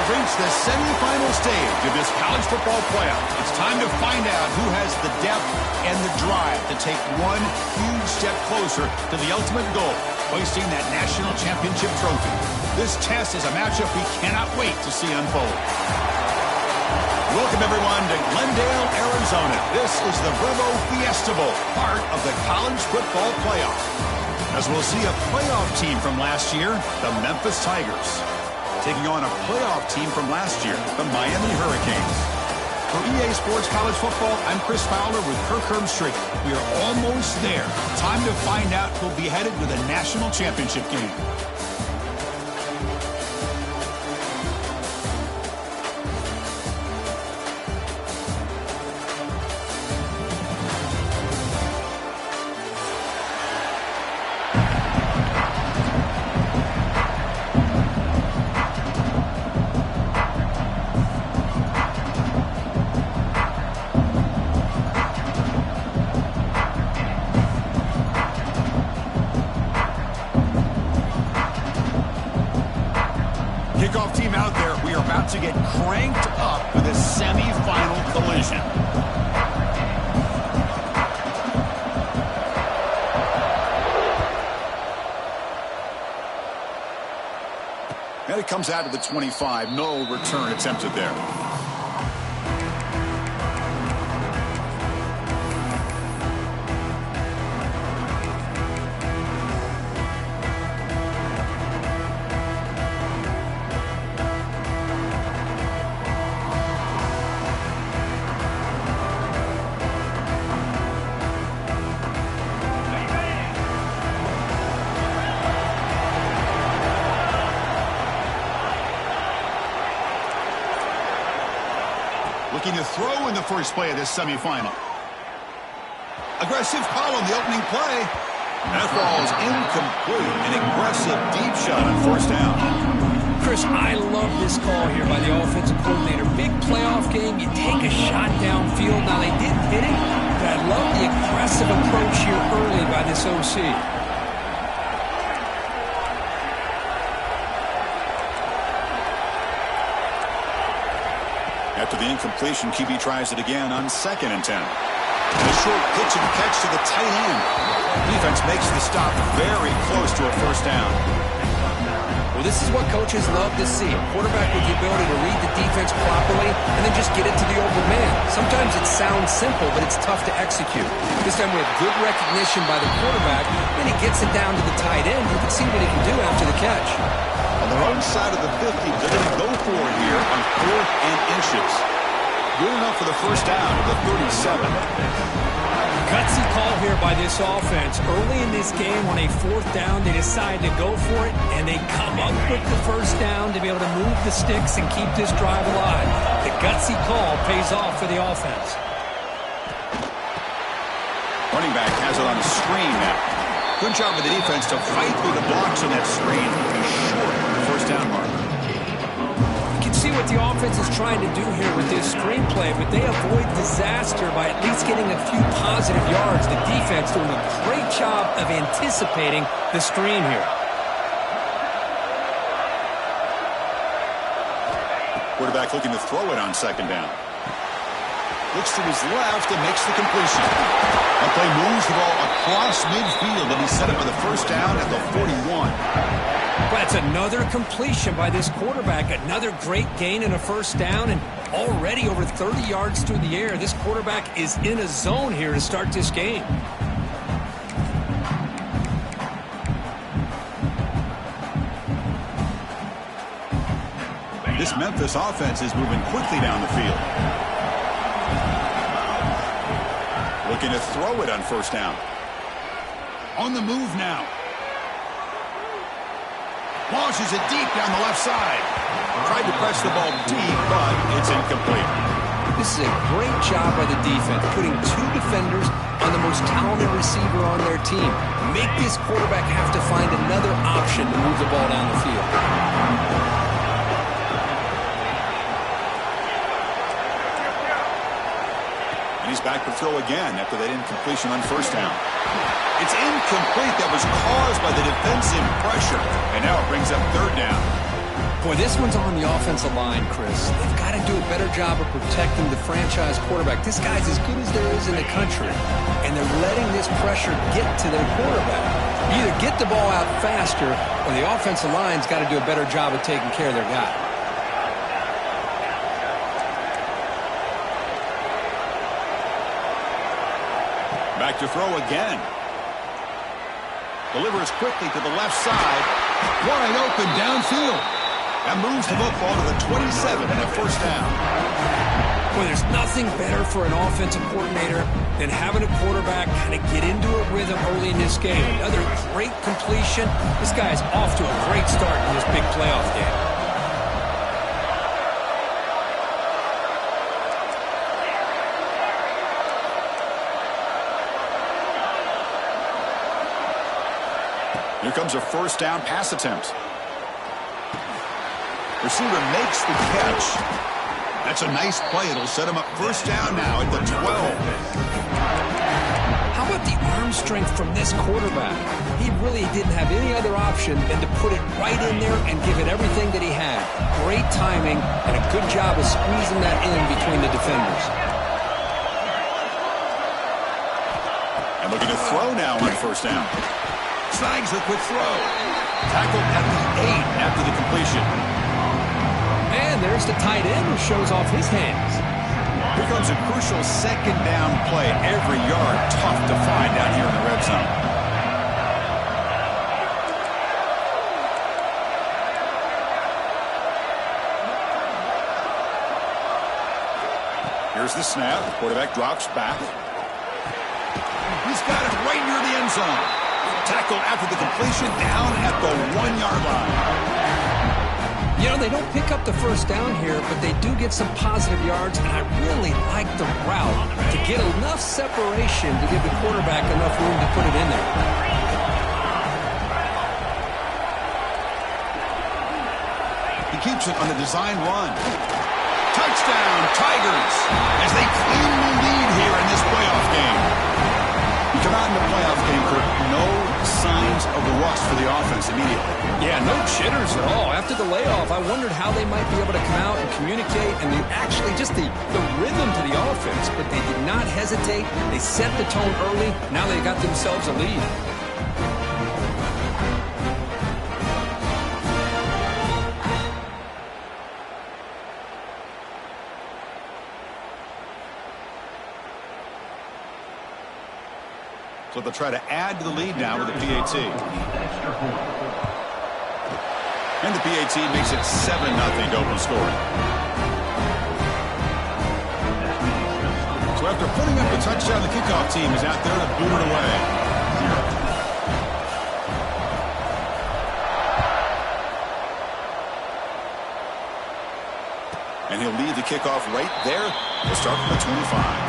We've reached the semifinal stage of this college football playoff. It's time to find out who has the depth and the drive to take one huge step closer to the ultimate goal, hoisting that national championship trophy. This test is a matchup we cannot wait to see unfold. Welcome, everyone, to Glendale, Arizona. This is the Verbo Fiesta Bowl, part of the college football playoff. As we'll see a playoff team from last year, the Memphis Tigers, taking on a playoff team from last year, the Miami Hurricanes. For EA Sports College Football, I'm Chris Fowler with Kirk Hermstrick. We are almost there. Time to find out who'll be headed to the national championship game. Kickoff team out there. We are about to get cranked up for this semifinal collision. And it comes out to the 25. No return attempted there. Looking to throw in the first play of this semifinal. Aggressive call on the opening play. That ball's incomplete. An aggressive deep shot on first down. Chris, I love this call here by the offensive coordinator. Big playoff game. You take a shot downfield. Now, they didn't hit it, but I love the aggressive approach here early by this OC. After the incompletion, QB tries it again on 2nd and 10. A short pitch and catch to the tight end. Defense makes the stop very close to a first down. Well, this is what coaches love to see. A quarterback with the ability to read the defense properly and then just get it to the open man. Sometimes it sounds simple, but it's tough to execute. This time we have good recognition by the quarterback, and he gets it down to the tight end. You can see what he can do after the catch. On their own side of the 50, they're going to go for it here on 4th and inches. Good enough for the first down to the 37. Gutsy call here by this offense. Early in this game, on a 4th down, they decide to go for it, and they come up with the first down to be able to move the sticks and keep this drive alive. The gutsy call pays off for the offense. Running back has it on a screen now. Good job of the defense to fight through the blocks on that screen. Short of the first down mark. You can see what the offense is trying to do here with this screenplay, but they avoid disaster by at least getting a few positive yards. The defense doing a great job of anticipating the screen here. Quarterback looking to throw it on 2nd down. Looks to his left and makes the completion. That play moves the ball across midfield, and he's set up for the first down at the 41. That's another completion by this quarterback. Another great gain in a first down, and already over 30 yards through the air. This quarterback is in a zone here to start this game. This Memphis offense is moving quickly down the field. Looking to throw it on first down. On the move now. Launches it deep down the left side. Tried to press the ball deep, but it's incomplete. This is a great job by the defense, putting 2 defenders on the most talented receiver on their team. Make this quarterback have to find another option to move the ball down the field. And he's back to throw again after that incompletion on first down. It's incomplete. That was caused by the defensive pressure. And now it brings up 3rd down. Boy, this one's on the offensive line, Chris. They've got to do a better job of protecting the franchise quarterback. This guy's as good as there is in the country, and they're letting this pressure get to their quarterback. You either get the ball out faster, or the offensive line's got to do a better job of taking care of their guy. Back to throw again. Delivers quickly to the left side. Wide open downfield. That moves the football to the 27 and a first down. Well, there's nothing better for an offensive coordinator than having a quarterback kind of get into a rhythm early in this game. Another great completion. This guy is off to a great start in this big playoff game. Here comes a first down pass attempt. Receiver makes the catch. That's a nice play. It'll set him up first down now at the 12. How about the arm strength from this quarterback? He really didn't have any other option than to put it right in there and give it everything that he had. Great timing and a good job of squeezing that in between the defenders. And looking to throw now on first down. Snags the quick throw. Tackled at the 8 after the completion. And there's the tight end who shows off his hands. Here comes a crucial second down play. Every yard tough to find down here in the red zone. Here's the snap. The quarterback drops back. He's got it right near the end zone. Tackled after the completion down at the 1-yard line. You know, they don't pick up the first down here, but they do get some positive yards, and I really like the route to get enough separation to give the quarterback enough room to put it in there. He keeps it on the design run. Touchdown, Tigers, as they claim the lead here in this playoff game. You come out in the playoff game, Kurt, no signs of rust for the offense immediately. Yeah, no jitters at all. After the layoff, I wondered how they might be able to come out and communicate and actually just the rhythm to the offense. But they did not hesitate. They set the tone early. Now they got themselves a lead. So they'll try to add to the lead now with the PAT. And the PAT makes it 7-0 to open scoring. So after putting up a touchdown, the kickoff team is out there to boot it away. And he'll lead the kickoff right there. We'll start from the 25.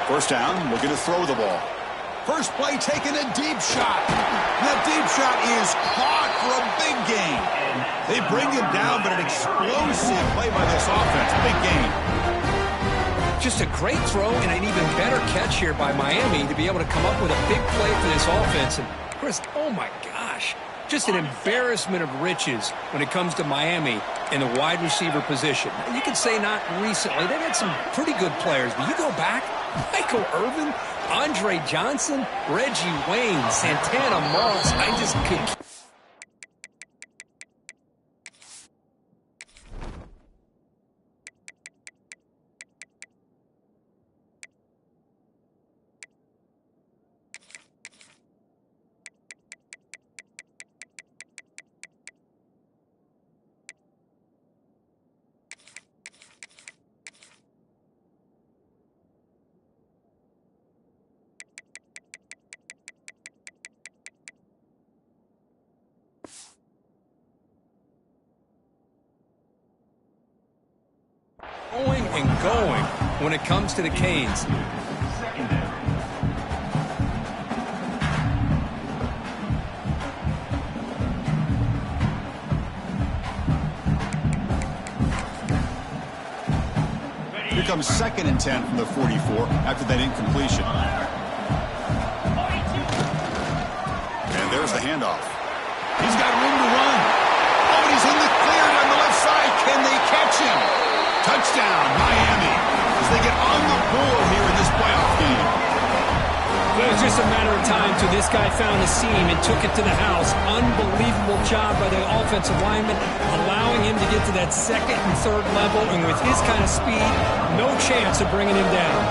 First down, looking to throw the ball. First play, taking a deep shot. That deep shot is caught for a big gain. They bring him down, but an explosive play by this offense. Big gain. Just a great throw and an even better catch here by Miami to be able to come up with a big play for this offense. And Chris, oh my gosh, just an embarrassment of riches when it comes to Miami in the wide receiver position. You could say not recently. They've had some pretty good players, but you go back, Michael Irvin, Andre Johnson, Reggie Wayne, Santana Moss. I just could. Going and going when it comes to the Canes. Here comes 2nd and 10 from the 44 after that incompletion. And there's the handoff. He's got room to run. Oh, and he's in the clear on the left side. Can they catch him? Touchdown, Miami, as they get on the board here in this playoff game. It was just a matter of time till this guy found a seam and took it to the house. Unbelievable job by the offensive lineman, allowing him to get to that 2nd and 3rd level, and with his kind of speed, no chance of bringing him down.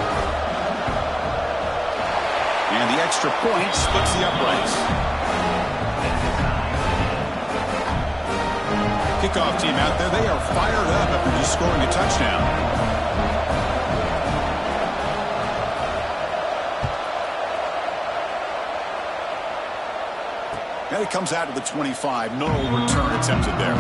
And the extra point splits the uprights. Kickoff team out there, they are fired up after just scoring a touchdown. And it comes out to the 25. No return attempted there.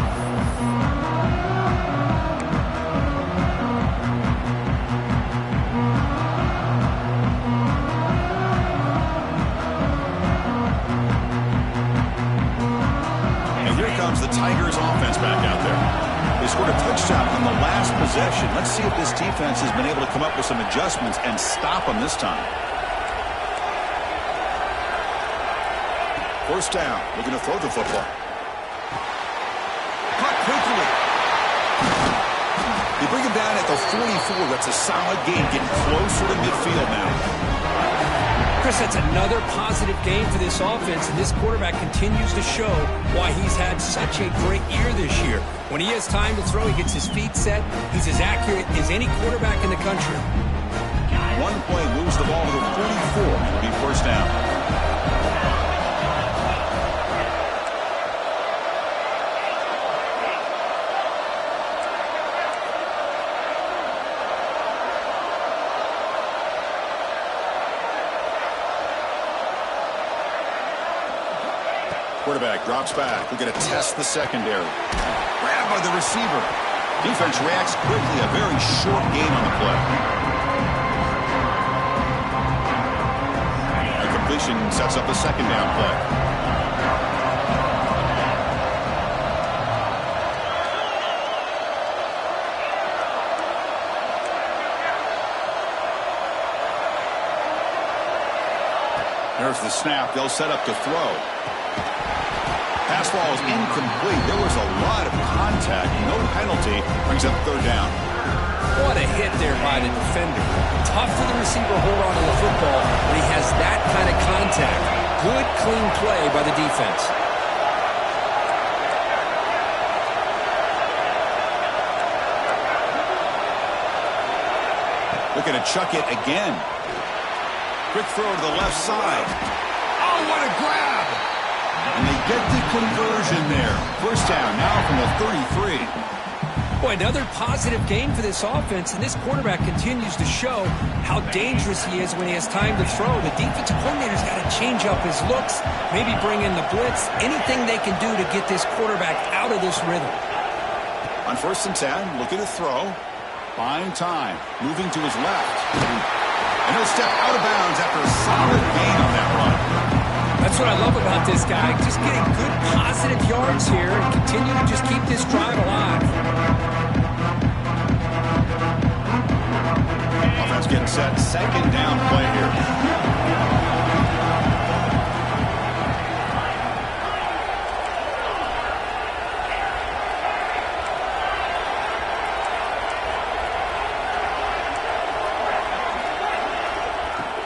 And here comes the Tigers offense back out there. They scored a touchdown on the last possession. Let's see if this defense has been able to come up with some adjustments and stop them this time. First down, looking to throw the football. Caught quickly. They bring him down at the 44. That's a solid gain, getting closer to midfield now. Chris, that's another positive game for this offense, and this quarterback continues to show why he's had such a great year this year. When he has time to throw, he gets his feet set. He's as accurate as any quarterback in the country. One play moves the ball to the 44. It'll be first down. Quarterback drops back. We're going to test the secondary. Grabbed by the receiver. Defense reacts quickly. A very short game on the play. The completion sets up the 2nd down play. There's the snap. They'll set up to throw. Pass ball is incomplete. There was a lot of contact. No penalty. Brings up 3rd down. What a hit there by the defender. Tough for the receiver to hold on to the football when he has that kind of contact. Good, clean play by the defense. Looking to chuck it again. Quick throw to the left side. Oh, what a grab! And they get the conversion there. First down now from the 33. Boy, another positive game for this offense, and this quarterback continues to show how dangerous he is when he has time to throw. The defensive coordinator's got to change up his looks, maybe bring in the blitz, anything they can do to get this quarterback out of this rhythm. On 1st and 10, looking to throw. Buying time. Moving to his left. And he'll step out of bounds after a solid gain on that run. That's what I love about this guy. Just getting good positive yards here and continue to just keep this drive alive. Offense getting set. 2nd down play here.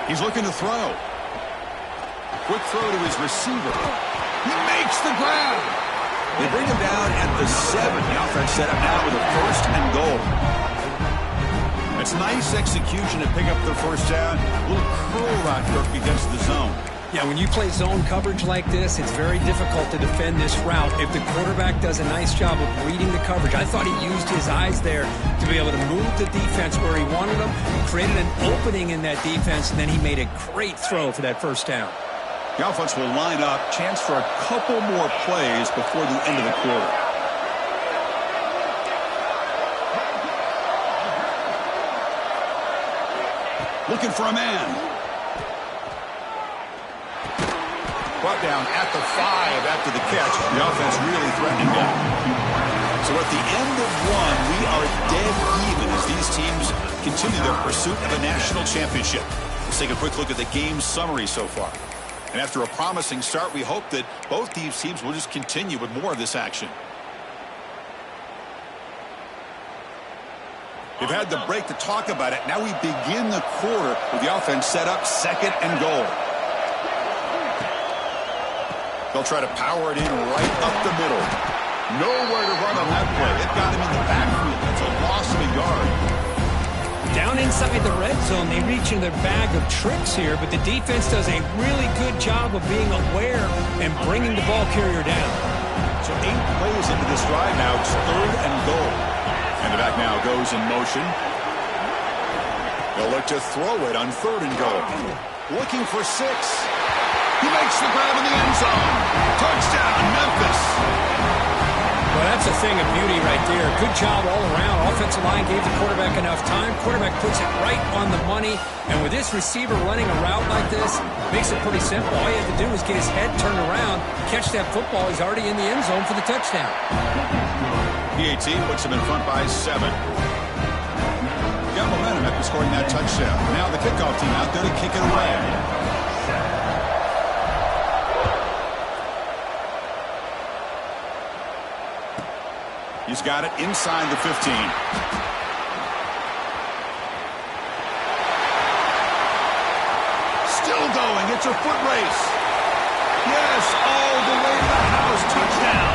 He's looking to throw. Quick throw to his receiver. He makes the grab. They bring him down at the 7. The offense set up now with a 1st and goal. It's nice execution to pick up the first down. A little curl route work against the zone. Yeah, when you play zone coverage like this, it's very difficult to defend this route if the quarterback does a nice job of reading the coverage. I thought he used his eyes there to be able to move the defense where he wanted them, created an opening in that defense, and then he made a great throw for that first down. The offense will line up. Chance for a couple more plays before the end of the quarter. Looking for a man. Brought down at the 5 after the catch. The offense really threatening that. So at the end of one, we are dead even as these teams continue their pursuit of a national championship. Let's take a quick look at the game summary so far. And after a promising start, we hope that both these teams will just continue with more of this action. We've had the break to talk about it. Now we begin the quarter with the offense set up 2nd and goal. They'll try to power it in right up the middle. Nowhere to run on that play. It got him in the backfield. It's a loss of a yard. Down inside the red zone, they reach in their bag of tricks here, but the defense does a really good job of being aware and bringing the ball carrier down. So 8 plays into this drive now. It's 3rd and goal. And the back now goes in motion. They'll look to throw it on 3rd and goal. Looking for 6. He makes the grab in the end zone. Touchdown, Memphis. Well, that's a thing of beauty right there. Good job all around. Offensive line gave the quarterback enough time. Quarterback puts it right on the money. And with this receiver running a route like this, makes it pretty simple. All you have to do is get his head turned around, catch that football. He's already in the end zone for the touchdown. PAT puts him in front by 7. Got momentum after scoring that touchdown. Now the kickoff team out there to kick it away. He's got it inside the 15. Still going. It's a foot race. Yes, all the way to the house. Touchdown.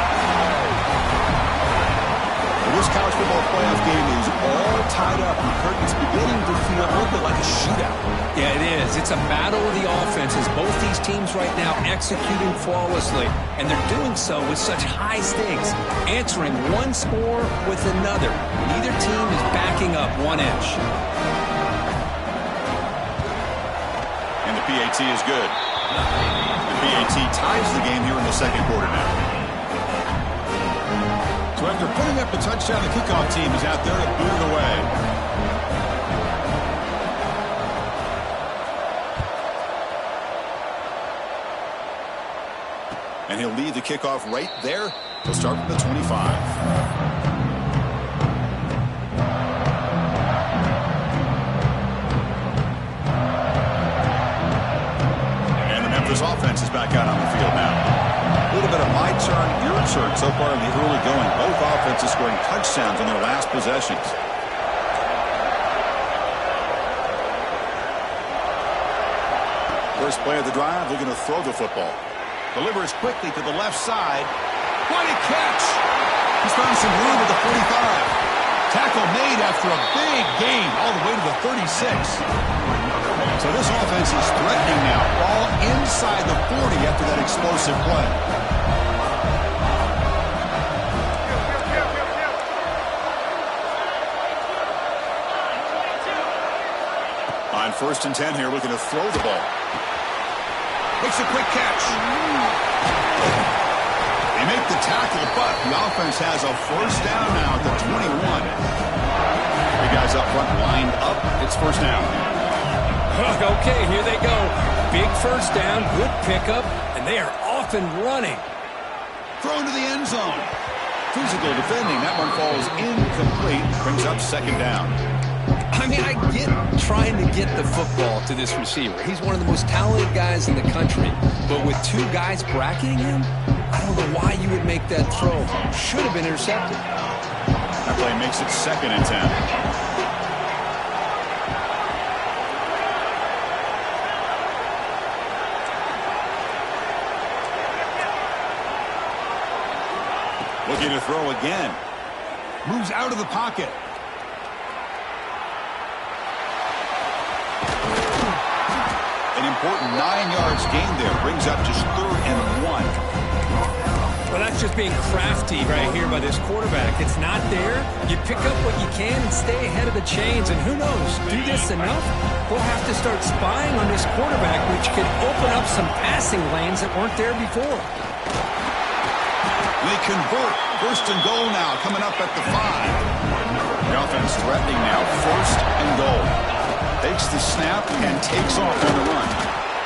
This college football playoff game is all tied up. The curtain's beginning to feel a little bit like a shootout. Yeah, it is. It's a battle of the offenses. Both these teams right now executing flawlessly, and they're doing so with such high stakes, answering one score with another. Neither team is backing up 1 inch. And the PAT is good. The PAT ties the game here in the 2nd quarter now. So after putting up the touchdown, the kickoff team is out there to boot it away. And he'll lead the kickoff right there. He'll start from the 25. And the Memphis offense is back out on the field now. A little bit of my turn, your turn so far in the early going. Both offenses scoring touchdowns on their last possessions. First play of the drive, they're going to throw the football. Delivers quickly to the left side. What a catch! He's found some room at the 45. Tackle made after a big gain all the way to the 36. So this offense is threatening now. Ball inside the 40 after that explosive play. On 1st and 10 here, looking to throw the ball. Makes a quick catch. They make the tackle, but the offense has a 1st down now at the 21. The guys up front lined up. It's 1st down. Okay, here they go. Big 1st down, good pickup, and they are off and running. Thrown to the end zone. Physical defending. That one falls incomplete. Brings up 2nd down. I mean, I get trying to get the football to this receiver. He's one of the most talented guys in the country. But with 2 guys bracketing him, I don't know why you would make that throw. Should have been intercepted. That play makes it 2nd and 10. Looking to throw again. Moves out of the pocket. An important 9 yards gain there. Brings up just 3rd and 1. Well, that's just being crafty right here by this quarterback. It's not there. You pick up what you can and stay ahead of the chains. And who knows, do this enough, we'll have to start spying on this quarterback, which could open up some passing lanes that weren't there before. They convert. 1st and goal now, coming up at the 5. The offense threatening now. 1st and goal. Takes the snap and takes off on the run.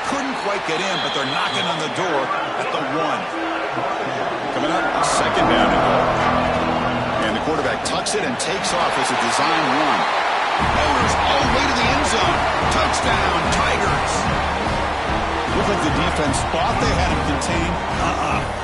Couldn't quite get in, but they're knocking on the door at the 1. Coming up, 2nd down and goal. quarterback tucks it and takes off as a design run. Powers all the way to the end zone. Touchdown, Tigers. Looked like the defense thought they had him contained.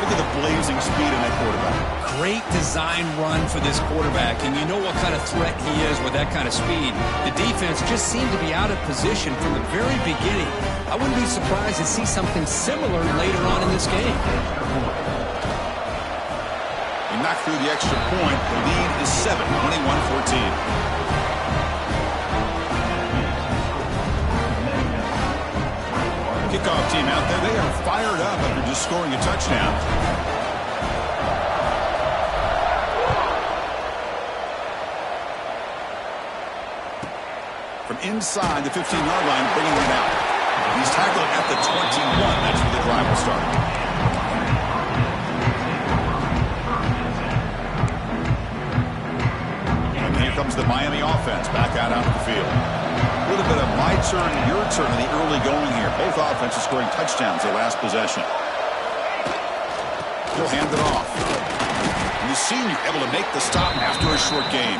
Look at the blazing speed in that quarterback. Great design run for this quarterback, and you know what kind of threat he is with that kind of speed. The defense just seemed to be out of position from the very beginning. I wouldn't be surprised to see something similar later on in this game. He knocked through the extra point. The lead is 7, 21-14. Kickoff team out there. They are fired up after just scoring a touchdown. From inside the 15-yard line, bringing it out. He's tackled at the 21. That's where the drive will start. And here comes the Miami offense back out onto the field. A little bit of my turn, your turn in the early going here. Both offenses scoring touchdowns their last possession. He'll hand it off. And the senior able to make the stop after a short game.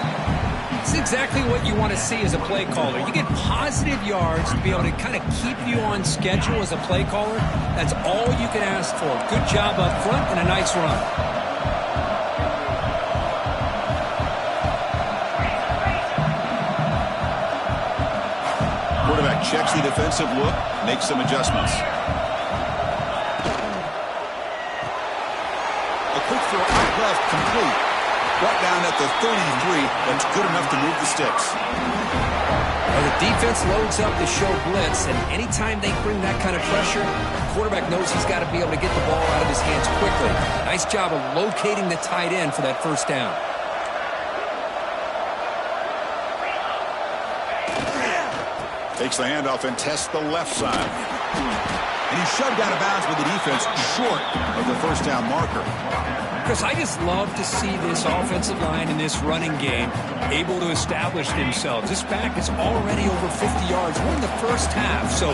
It's exactly what you want to see as a play caller. You get positive yards to be able to kind of keep you on schedule as a play caller. That's all you can ask for. Good job up front and a nice run. Quarterback checks the defensive look, makes some adjustments. A quick throw out left, complete. Brought down at the 33, that's good enough to move the sticks. Well, the defense loads up to show blitz, and anytime they bring that kind of pressure, the quarterback knows he's got to be able to get the ball out of his hands quickly. Nice job of locating the tight end for that first down. Takes the handoff and tests the left side. And he's shoved out of bounds with the defense short of the first down marker. Chris, I just love to see this offensive line in this running game able to establish themselves. This back is already over 50 yards. We're in the first half, so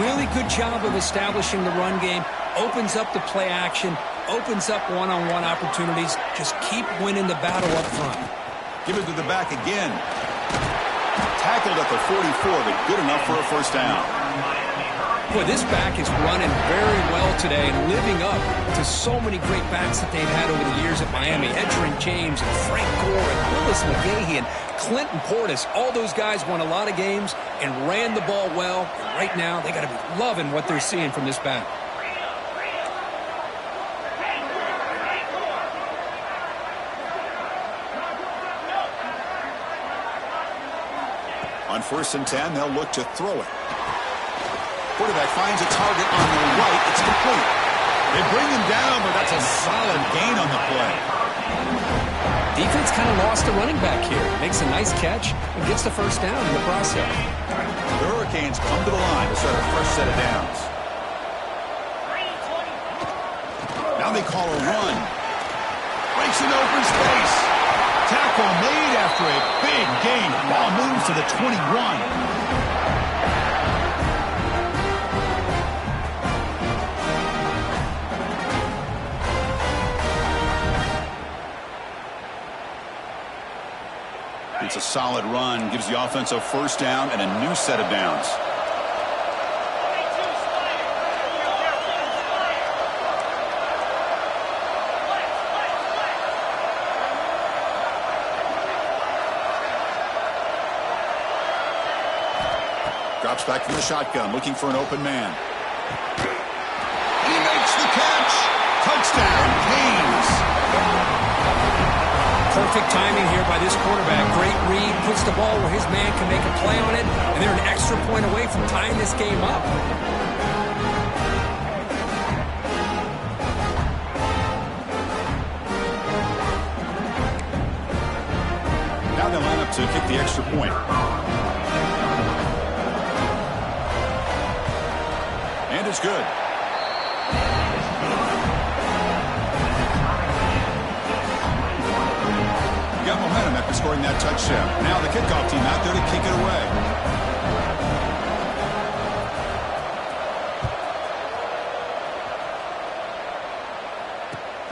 really good job of establishing the run game. Opens up the play action, opens up one-on-one opportunities. Just keep winning the battle up front. Give it to the back again. Tackled at the 44, but good enough for a first down. Boy, this back is running very well today and living up to so many great backs that they've had over the years at Miami. Edgerrin James and Frank Gore and Willis McGahee and Clinton Portis. All those guys won a lot of games and ran the ball well. And right now, they got to be loving what they're seeing from this back. On 1st and 10, they'll look to throw it. Quarterback finds a target on the right. It's complete. They bring him down, but that's a solid gain on the play. Defense kind of lost a running back here. Makes a nice catch and gets the first down in the process. The Hurricanes come to the line to start a fresh set of downs. Now they call a run. Breaks in open space. Tackle made after a big gain. Ball moves to the 21. It's a solid run, gives the offense a first down and a new set of downs. Drops back from the shotgun, looking for an open man. He makes the catch. Touchdown, Canes. Perfect timing here by this quarterback. Great read, puts the ball where his man can make a play on it, and they're an extra point away from tying this game up. Now they line up to kick the extra point. And it's good. Got momentum after scoring that touchdown. Now the kickoff team out there to kick it away.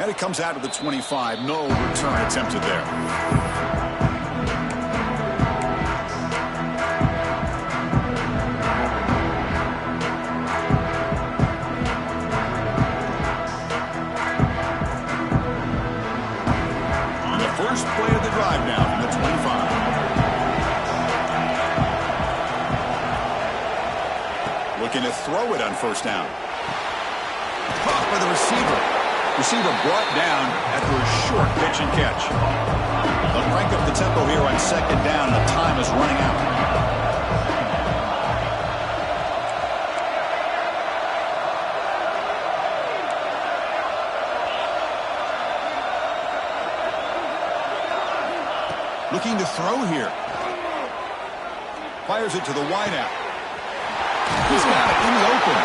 And it comes out of the 25. No return attempted there. First play of the drive now from the 25. Looking to throw it on first down. Caught by the receiver. Receiver brought down after a short pitch and catch. They'll crank up the tempo here on second down. The time is running out. Looking to throw here. Fires it to the wideout. He's got it in the open.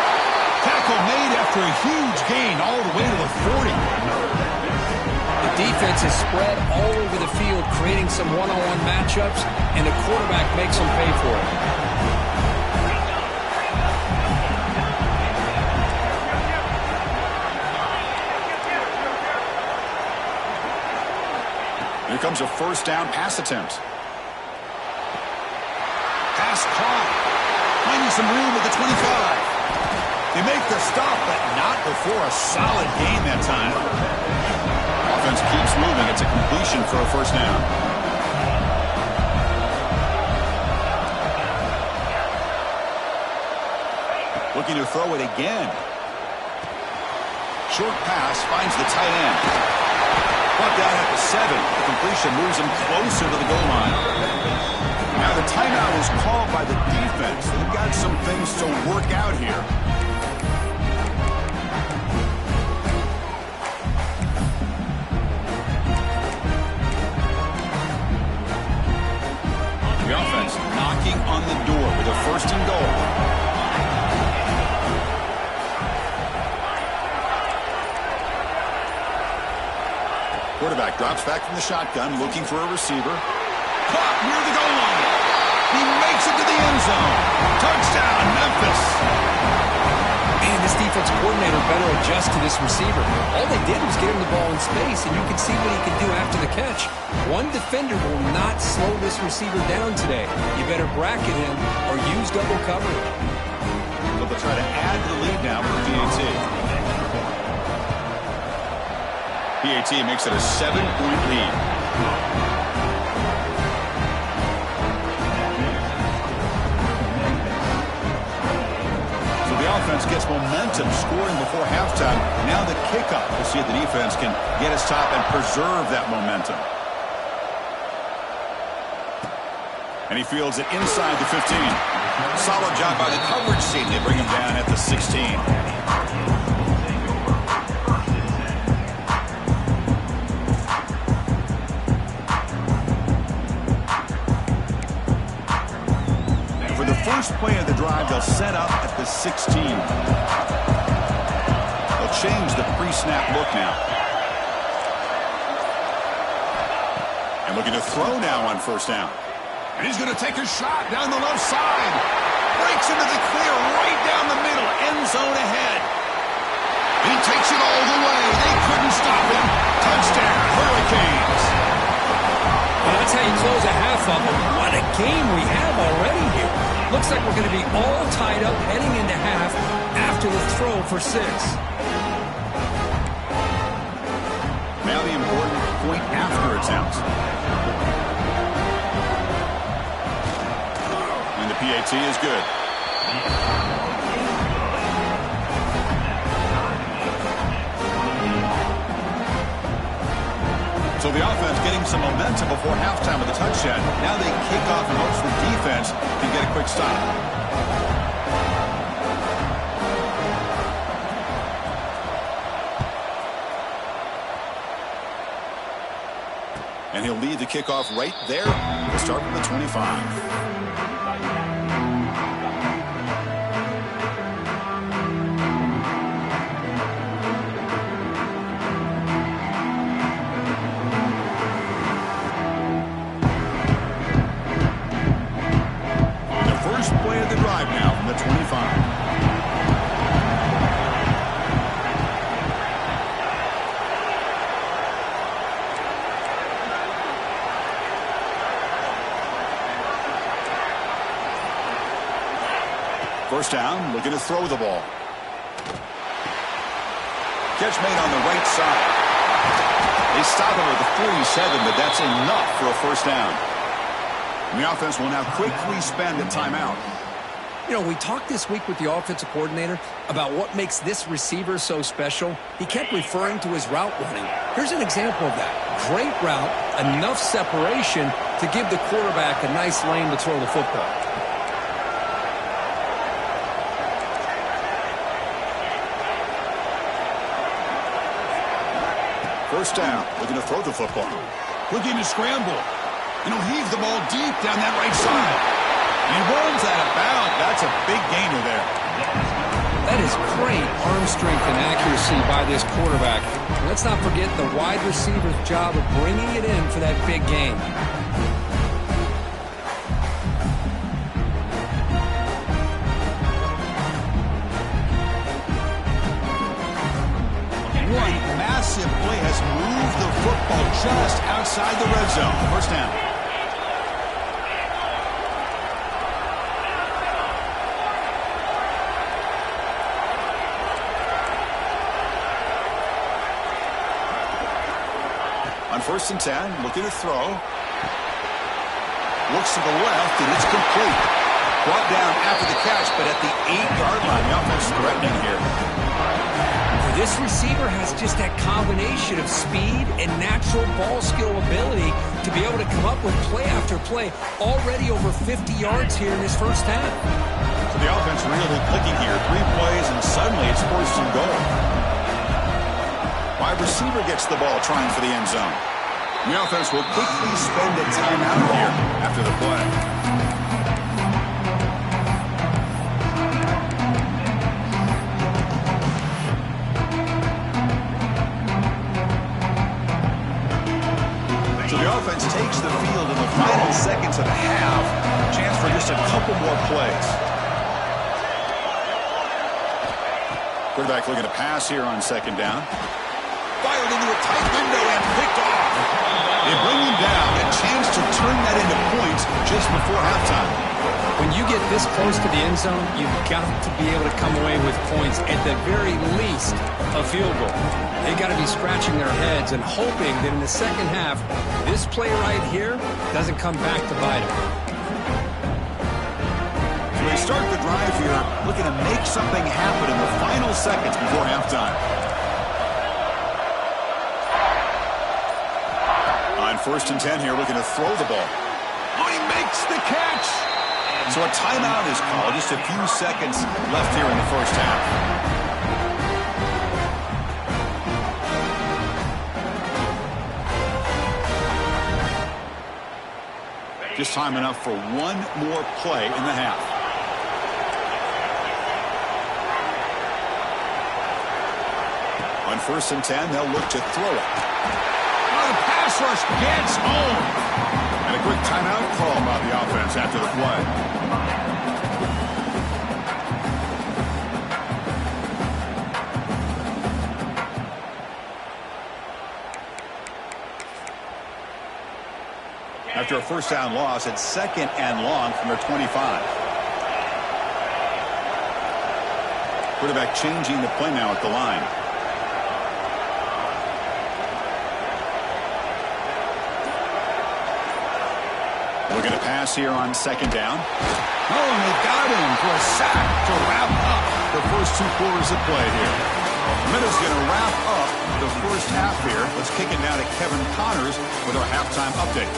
Tackle made after a huge gain all the way to the 40. The defense is spread all over the field, creating some one-on-one matchups, and the quarterback makes them pay for it. Here comes a first down pass attempt. Pass caught. Finding some room at the 25. They make the stop, but not before a solid gain that time. Offense keeps moving. It's a completion for a first down. Looking to throw it again. Short pass finds the tight end. Brought down at the 7. The completion moves him closer to the goal line. Now the timeout is called by the defense. They've got some things to work out here. The offense knocking on the door with a first and goal. Quarterback drops back from the shotgun, looking for a receiver. Caught near the goal line. He makes it to the end zone. Touchdown, Memphis. Man, this defense coordinator better adjust to this receiver. All they did was get him the ball in space, and you can see what he can do after the catch. One defender will not slow this receiver down today. You better bracket him or use double coverage. So they'll try to add to the lead now for the PAT. PAT makes it a 7-point lead. So the offense gets momentum, scoring before halftime. Now the kickoff. We'll see if the defense can get his top and preserve that momentum. And he fields it inside the 15. Solid job by the coverage team. They bring him down at the 16. First play of the drive, they'll set up at the 16. They'll change the pre-snap look now. And looking to throw now on first down. And he's going to take a shot down the left side. Breaks into the clear right down the middle. End zone ahead. He takes it all the way. They couldn't stop him. Touchdown, Hurricanes. Well, that's how you close a half of them. What a game we have already here. Looks like we're going to be all tied up heading into half after the throw for 6. Now the important point after attempt. And the PAT is good. So the offense getting some momentum before halftime with a touchdown. Now they kick off and hopes the defense can get a quick stop. And he'll lead the kickoff right there. We'll start from the 25. First down, looking to throw the ball. Catch made on the right side. They stop him at the 47, but that's enough for a first down. And the offense will now quickly spend a timeout. You know, we talked this week with the offensive coordinator about what makes this receiver so special. He kept referring to his route running. Here's an example of that. Great route, enough separation to give the quarterback a nice lane to throw the football. First down, looking to throw the football. Looking to scramble. And he'll heave the ball deep down that right side. He rolls out of bounds. That's a big gainer there. That is great arm strength and accuracy by this quarterback. Let's not forget the wide receiver's job of bringing it in for that big gain. One massive play has moved the football just outside the red zone. First down. On first and 10, looking to throw. Looks to the left, and it's complete. Brought down after the catch, but at the 8-yard line. The offense threatening here. This receiver has just that combination of speed and natural ball skill ability to be able to come up with play after play. Already over 50 yards here in this first half. So the offense really clicking here. 3 plays, and suddenly it's first and goal. Wide receiver gets the ball trying for the end zone. The offense will quickly spend a timeout here after the play. So the offense takes the field in the final seconds of the half. Chance for just a couple more plays. Quarterback looking to pass here on second down. Fired into a tight window and picked off. They bring him down. A chance to turn that into points just before halftime. When you get this close to the end zone, you've got to be able to come away with points. At the very least, a field goal. They've got to be scratching their heads and hoping that in the second half, this play right here doesn't come back to bite them. So they start the drive here, looking to make something happen in the final seconds before halftime. On first and 10 here, looking to throw the ball. Oh, he makes the catch! So a timeout is called. Just a few seconds left here in the first half. Just time enough for one more play in the half. On first and 10, they'll look to throw it. The pass rush gets home. And a quick timeout call by the offense after the play. After a first down loss, it's second and long from their 25. Quarterback changing the play now at the line. We're going to pass here on second down. Oh, and they've got him for a sack to wrap up the first 2 quarters of play here. Minutes going to wrap up the first half here. Let's kick it now to Kevin Connors with our halftime update.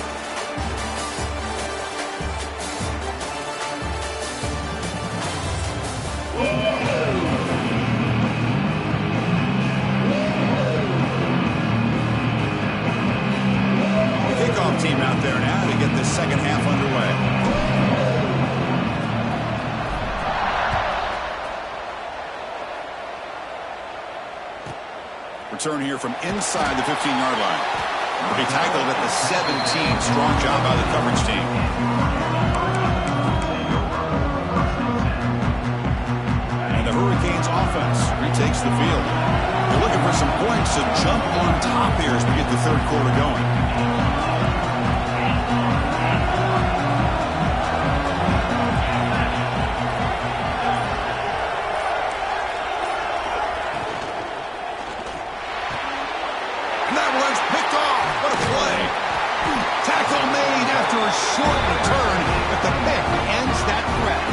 Team out there now to get this second half underway. Return here from inside the 15-yard line. Will be tackled at the 17. Strong job by the coverage team. And the Hurricanes offense retakes the field. They're looking for some points to jump on top here as we get the third quarter going. short return, but the pick ends that threat.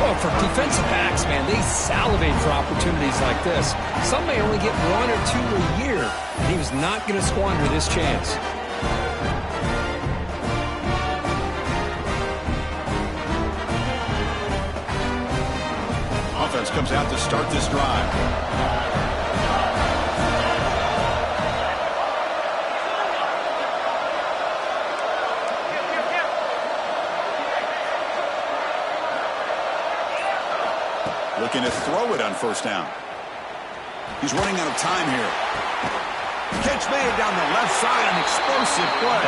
Well, for defensive backs, man, they salivate for opportunities like this. Some may only get 1 or 2 a year, and he was not going to squander this chance. Offense comes out to start this drive. Looking to throw it on first down. He's running out of time here. Catch made down the left side, an explosive play.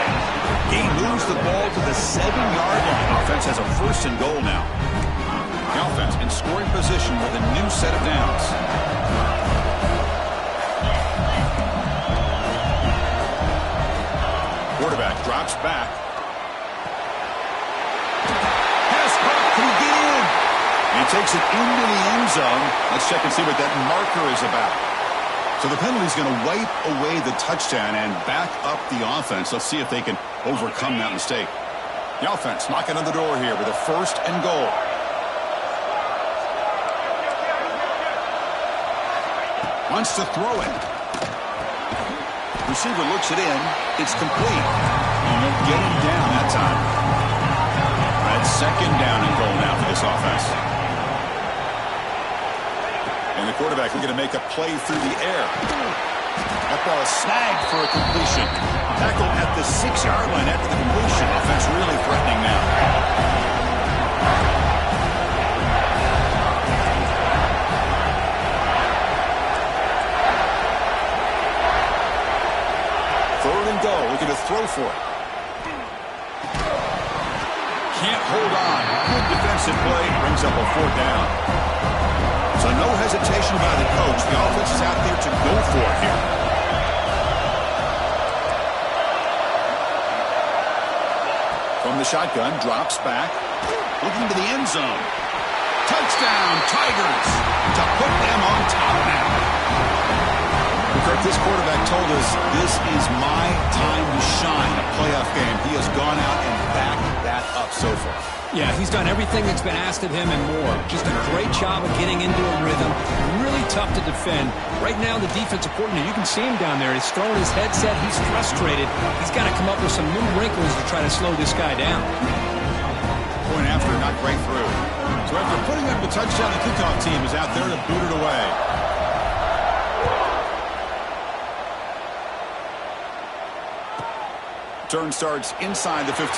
He moves the ball to the 7-yard line. Offense has a 1st and goal now. The offense in scoring position with a new set of downs. Quarterback drops back. Pass caught. Can he get in? He takes it into the end zone. Let's check and see what that marker is about. So the penalty is going to wipe away the touchdown and back up the offense. Let's see if they can overcome that mistake. The offense knocking on the door here with a 1st and goal. Wants to throw it. Receiver looks it in. It's complete. And they'll get him down that time. That's 2nd down and goal now for this offense. And the quarterback looking to make a play through the air. That ball is snagged for a completion. Tackled at the 6-yard line after the completion. Offense really threatening now. Looking to throw for it. Can't hold on. Good defensive play. Brings up a 4th down. So no hesitation by the coach. The offense is out there to go for it here. From the shotgun, drops back. Looking to the end zone. Touchdown, Tigers. To put them on top now. This quarterback told us this is my time to shine, a playoff game. He has gone out and backed that up so far. Yeah, he's done everything that's been asked of him and more. Just a great job of getting into a rhythm. Really tough to defend. Right now, the defensive coordinator, you can see him down there. He's throwing his headset. He's frustrated. He's got to come up with some new wrinkles to try to slow this guy down. Point after, not great through. So after putting up the touchdown, the kickoff team is out there to boot it away. Turn starts inside the 15. The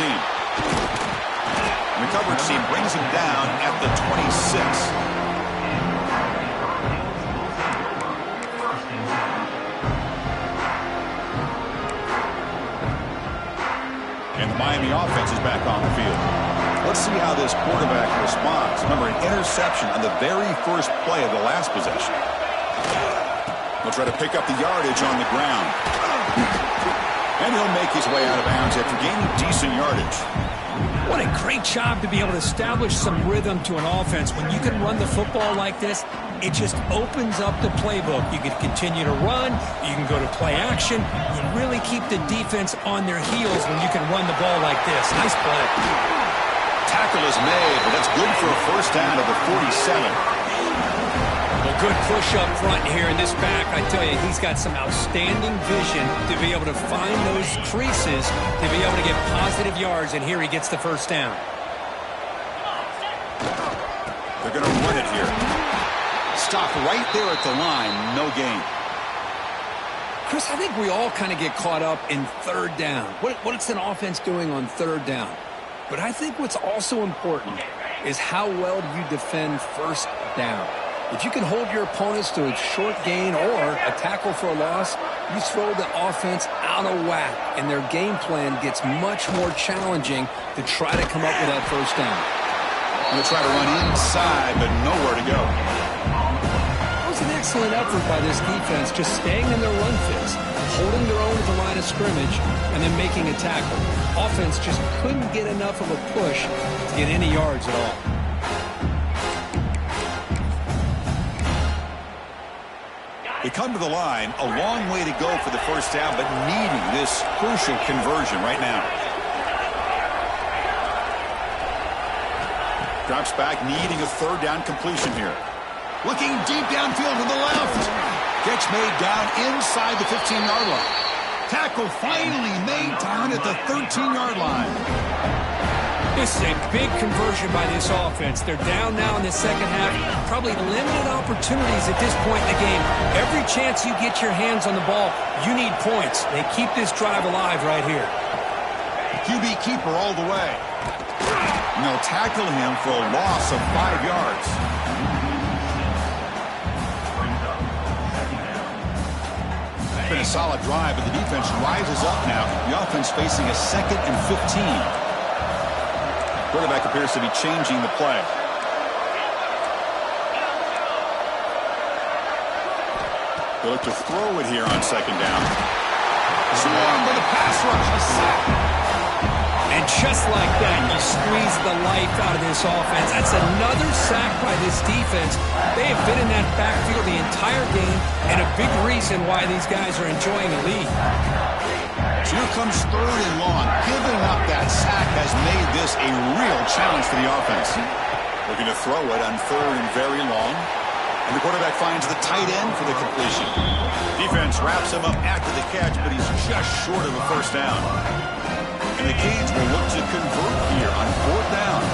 coverage team brings him down at the 26. And the Miami offense is back on the field. Let's see how this quarterback responds. Remember, an interception on the very first play of the last possession. He'll try to pick up the yardage on the ground. And he'll make his way out of bounds after gaining decent yardage. What a great job to be able to establish some rhythm to an offense. When you can run the football like this, it just opens up the playbook. You can continue to run. You can go to play action. You really keep the defense on their heels when you can run the ball like this. Nice play. Tackle is made, but that's good for a 1st down to the 47. Well, good push up front here in this back. I tell you, he's got some outstanding vision to be able to find those creases, to be able to get positive yards, and here he gets the 1st down. They're going to run it here. Stop right there at the line, no gain. Chris, I think we all kind of get caught up in 3rd down. What's an offense doing on 3rd down? But I think what's also important is how well do you defend 1st down. If you can hold your opponents to a short gain or a tackle for a loss, you throw the offense out of whack, and their game plan gets much more challenging to try to come up with that 1st down. They'll try to run inside, but nowhere to go. That was an excellent effort by this defense, just staying in their run fits, holding their own at the line of scrimmage, and then making a tackle. Offense just couldn't get enough of a push to get any yards at all. They come to the line, a long way to go for the 1st down, but needing this crucial conversion right now. Drops back, needing a third down completion here. Looking deep downfield to the left. Catch made down inside the 15-yard line. Tackle finally made down at the 13-yard line. This is a big conversion by this offense. They're down now in the second half. Probably limited opportunities at this point in the game. Every chance you get your hands on the ball, you need points. They keep this drive alive right here. QB keeper all the way. And they'll tackle him for a loss of 5 yards. It's been a solid drive, but the defense rises up now. The offense facing a 2nd and 15. Quarterback appears to be changing the play. They look to throw it here on 2nd down. Swarm with a pass rush, a sack. And just like that, you squeeze the life out of this offense. That's another sack by this defense. They have been in that backfield the entire game, and a big reason why these guys are enjoying a lead. So here comes 3rd and long. Giving up that sack has made this a real challenge for the offense. Looking to throw it on 3rd and very long. And the quarterback finds the tight end for the completion. Defense wraps him up after the catch, but he's just short of a first down. And the Canes will look to convert here on 4th down.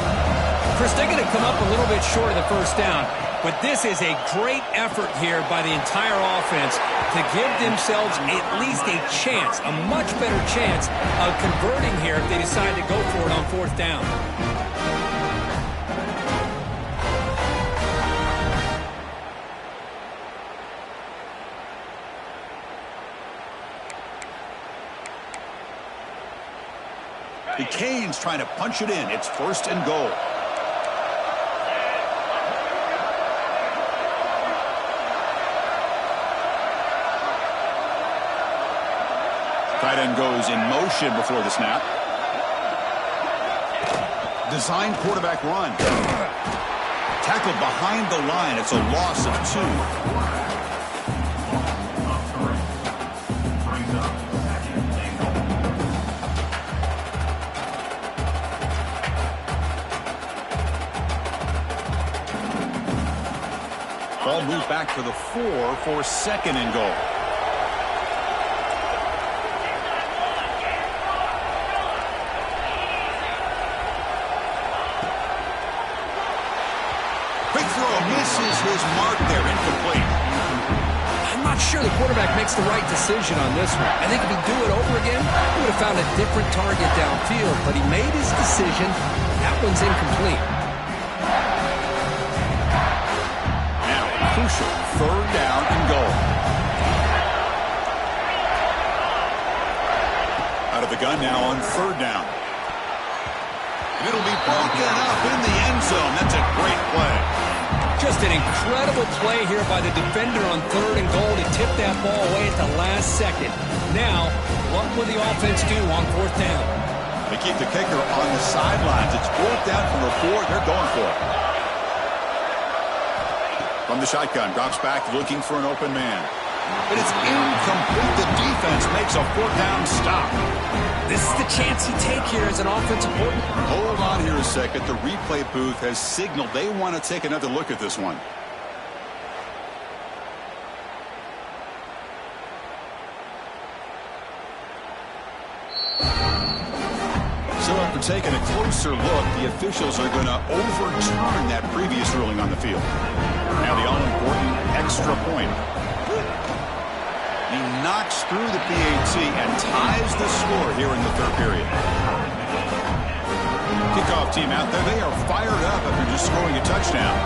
Chris, they're going to come up a little bit short of the first down, but this is a great effort here by the entire offense to give themselves at least a chance, a much better chance of converting here if they decide to go for it on 4th down. The Canes trying to punch it in. It's 1st and goal. Tight end goes in motion before the snap. Design quarterback run. Tackled behind the line. It's a loss of 2. Ball moved back to the 4 for 2nd and goal. Quick throw misses his mark there, incomplete. I'm not sure the quarterback makes the right decision on this one. I think if he'd do it over again, he would have found a different target downfield, but he made his decision. That one's incomplete. Crucial 3rd down and goal. Out of the gun now on 3rd down. And it'll be broken up in the end zone. That's a great play. Just an incredible play here by the defender on 3rd and goal to tip that ball away at the last second. Now, what will the offense do on 4th down? They keep the kicker on the sidelines. It's 4th down from the 4. They're going for it. From the shotgun, drops back looking for an open man. But it's incomplete. The defense makes a 4th down stop. This is the chance you take here as an offensive coordinator. Hold on here a second. The replay booth has signaled they want to take another look at this one. So after taking a closer look, the officials are going to overturn that previous ruling on the field. Now the all-important extra point. He knocks through the PAT and ties the score here in the 3rd period. Kickoff team out there. They are fired up after just scoring a touchdown.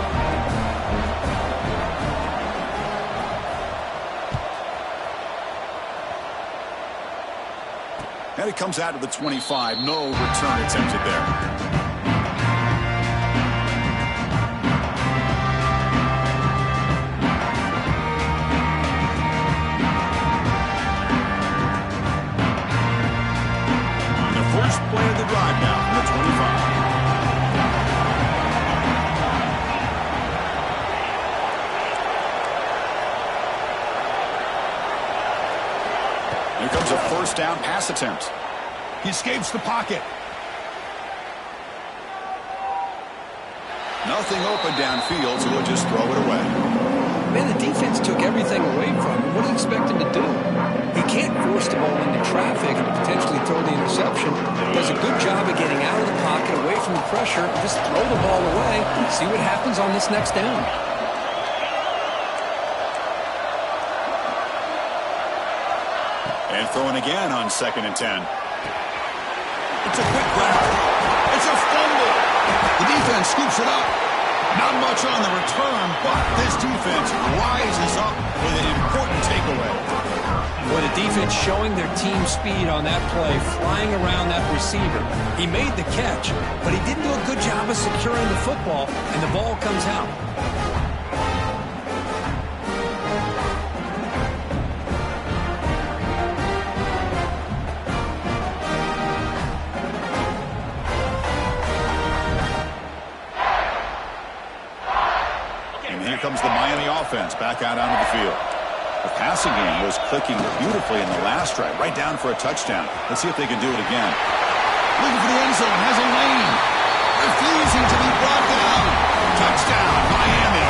And it comes out of the 25. No return attempted there. Play of the drive now from the 25. Here comes a 1st down pass attempt. He escapes the pocket. Nothing open downfield, so he'll just throw it away. Man, the defense took everything away from him. What do you expect him to do? He can't force the ball into traffic and potentially throw the interception. Does a good job of getting out of the pocket, away from the pressure, and just throw the ball away. See what happens on this next down. And throwing again on 2nd and 10. It's a quick grab. It's a fumble. The defense scoops it up. Not much on the return, but this defense rises up with an important takeaway. Well, the defense showing their team speed on that play, flying around that receiver. He made the catch, but he didn't do a good job of securing the football, and the ball comes out. Here comes the Miami offense back out onto the field. The passing game was clicking beautifully in the last drive, right down for a touchdown. Let's see if they can do it again. Looking for the end zone, has a lane. Refusing to be brought down. Touchdown, Miami.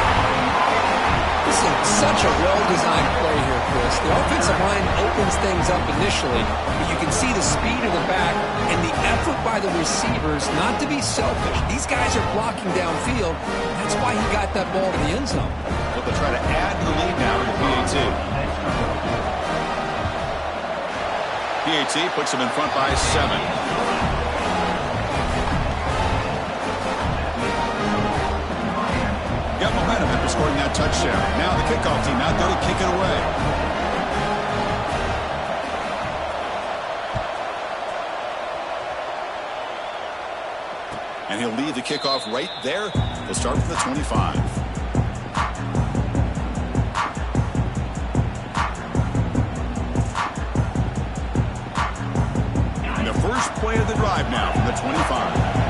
This is such a well-designed play here, Chris. The offensive line opens things up initially, but you can see the speed of the back and the effort by the receivers not to be selfish. These guys are blocking downfield. That's why he got that ball to the end zone. Well, they'll try to add the lead now to the PAT. PAT puts them in front by 7. Got momentum after scoring that touchdown. Now the kickoff team out there to kick it away. And he'll leave the kickoff right there. He'll start from the 25. And the first play of the drive now from the 25.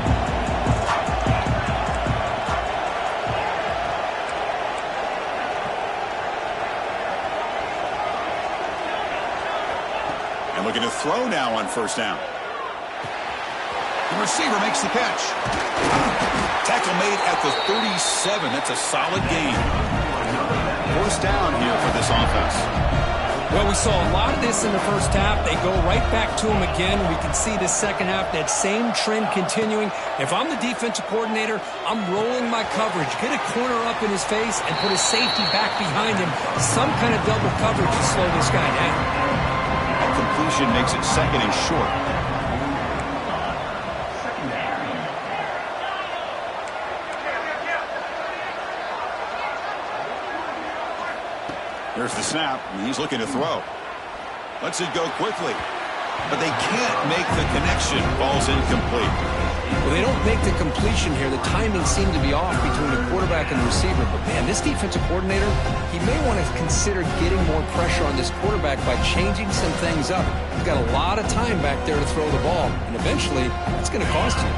And looking to throw now on 1st down. The receiver makes the catch. Tackle made at the 37. That's a solid gain. 1st down here for this offense. Well, we saw a lot of this in the first half. They go right back to him again. We can see the second half, that same trend continuing. If I'm the defensive coordinator, I'm rolling my coverage. Get a corner up in his face and put a safety back behind him. Some kind of double coverage to slow this guy down. That completion makes it 2nd and short. Here's the snap, and he's looking to throw. Lets it go quickly. But they can't make the connection. Ball's incomplete. Well, they don't make the completion here. The timing seemed to be off between the quarterback and the receiver. But, man, this defensive coordinator, he may want to consider getting more pressure on this quarterback by changing some things up. He's got a lot of time back there to throw the ball. And eventually, it's going to cost you.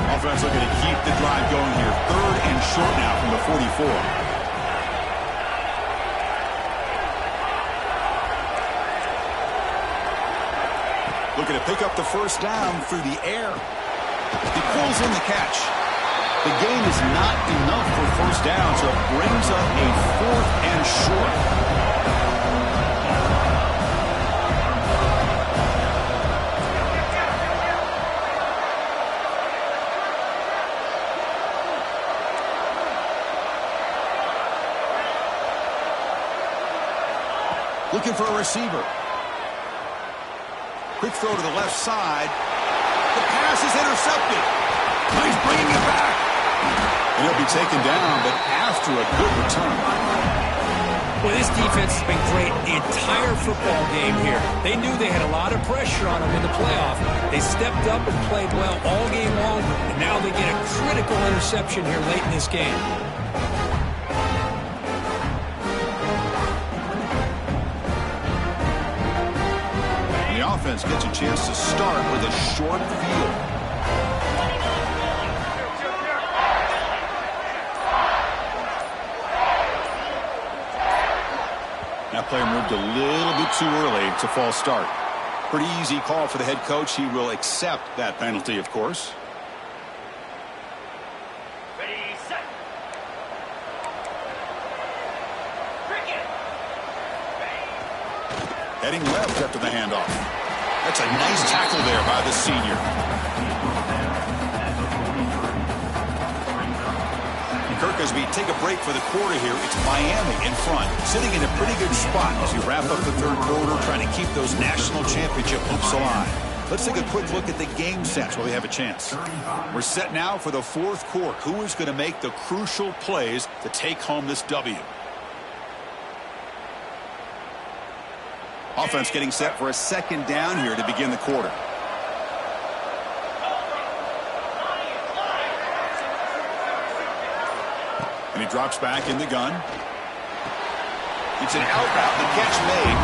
Offense looking to keep the drive going here. 3rd and short now from the 44. Looking to pick up the 1st down through the air. He pulls in the catch. The gain is not enough for 1st down, so it brings up a 4th and short. Looking for a receiver. Quick throw to the left side. The pass is intercepted. He's bringing it back. And he'll be taken down, but after a good return. Well, this defense has been great the entire football game here. They knew they had a lot of pressure on them in the playoff. They stepped up and played well all game long, and now they get a critical interception here late in this game. Offense gets a chance to start with a short field. That player moved a little bit too early. It's a false start. Pretty easy call for the head coach. He will accept that penalty, of course. Heading left after the handoff. That's a nice tackle there by the senior. Kirk, as we take a break for the quarter here, it's Miami in front, sitting in a pretty good spot as we wrap up the third quarter, trying to keep those national championship hopes alive. Let's take a quick look at the game sense while we have a chance. We're set now for the fourth quarter. Who is going to make the crucial plays to take home this W? Offense getting set for a second down here to begin the quarter. And he drops back in the gun. It's an out route. The catch made.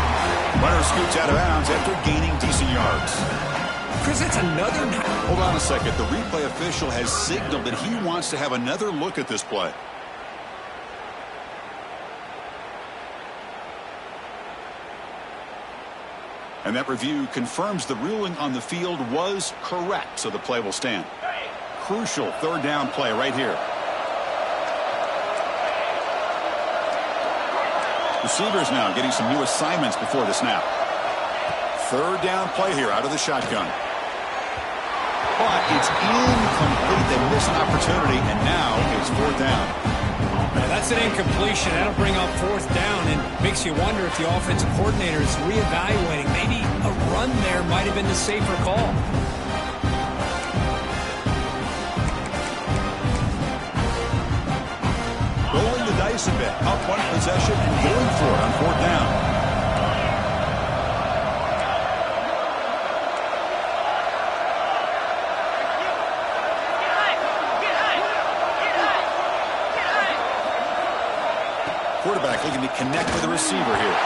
Runner scoots out of bounds after gaining decent yards. Chris, it's another... Hold on a second. The replay official has signaled that he wants to have another look at this play. And that review confirms the ruling on the field was correct, so the play will stand. Crucial third down play right here. Receivers now getting some new assignments before the snap. Third down play here out of the shotgun. But it's incomplete. They miss an opportunity, and now it's fourth down. Yeah, that's an incompletion. That'll bring up fourth down and makes you wonder if the offensive coordinator is reevaluating. Maybe a run there might have been the safer call. Rolling the dice a bit. Up one possession and going for it on fourth down. Quarterback looking to connect with the receiver here.